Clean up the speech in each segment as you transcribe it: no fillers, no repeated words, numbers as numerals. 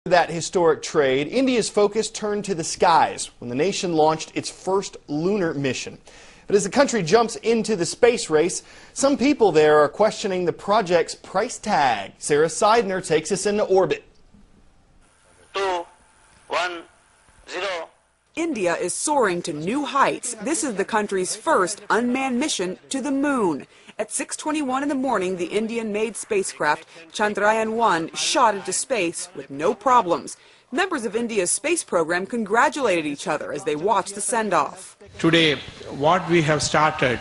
That historic trade, India's focus turned to the skies when the nation launched its first lunar mission. But as the country jumps into the space race, some people there are questioning the project's price tag. Sarah Seidner takes us into orbit. 2, 1, 0. India is soaring to new heights. This is the country's first unmanned mission to the moon. At 6:21 in the morning, the Indian-made spacecraft Chandrayaan-1 shot into space with no problems. Members of India's space program congratulated each other as they watched the send-off. Today, what we have started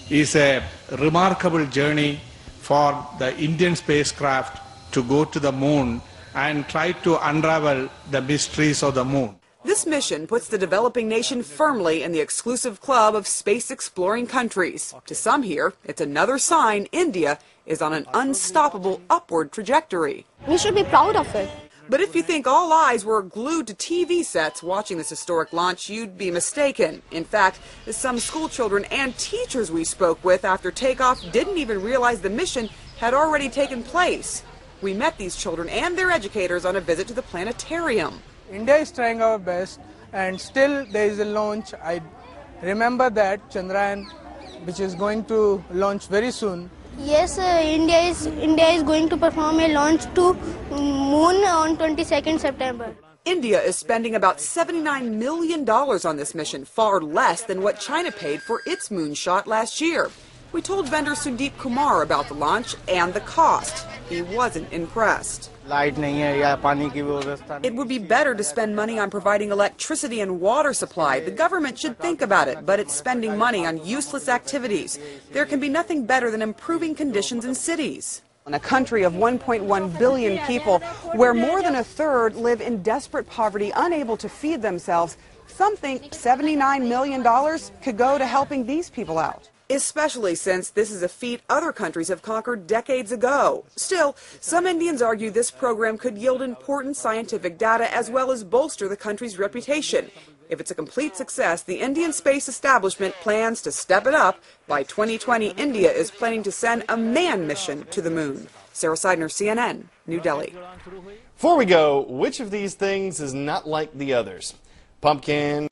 is a remarkable journey for the Indian spacecraft to go to the moon and try to unravel the mysteries of the moon. This mission puts the developing nation firmly in the exclusive club of space-exploring countries. To some here, it's another sign India is on an unstoppable upward trajectory. We should be proud of it. But if you think all eyes were glued to TV sets watching this historic launch, you'd be mistaken. In fact, some school children and teachers we spoke with after takeoff didn't even realize the mission had already taken place. We met these children and their educators on a visit to the planetarium. India is trying our best, and still there is a launch. I remember that Chandrayaan, which is going to launch very soon. Yes, India is going to perform a launch to moon on 22nd September. India is spending about $79 million on this mission, far less than what China paid for its moonshot last year. We told vendor Sudeep Kumar about the launch and the cost. He wasn't impressed. It would be better to spend money on providing electricity and water supply. The government should think about it, but it's spending money on useless activities. There can be nothing better than improving conditions in cities. In a country of 1.1 billion people, where more than a third live in desperate poverty, unable to feed themselves, some think $79 million could go to helping these people out. Especially since this is a feat other countries have conquered decades ago. Still, some Indians argue this program could yield important scientific data as well as bolster the country's reputation. If it's a complete success, the Indian space establishment plans to step it up. By 2020, India is planning to send a manned mission to the moon. Sarah Seidner, CNN, New Delhi. Before we go, which of these things is not like the others? Pumpkin.